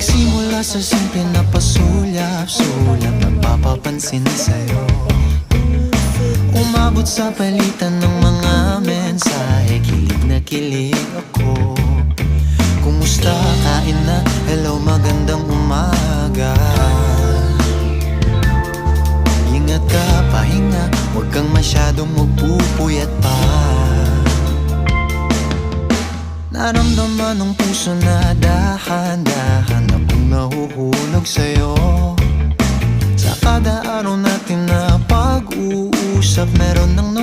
Nagsimula sa simple na pasulyap-sulap, napapapansin sa'yo. Umabot sa palitan ng mga mensahe, kilig na kilig ako. Kumusta, kain na, hello, magandang umaga. Ingat ka, pahinga, huwag kang masyadong magpupuyat pa. Naramdaman ng puso na dahan-dahan na kung nahuhulog sa'yo. Sa kada araw natin na pag-uusap, meron nang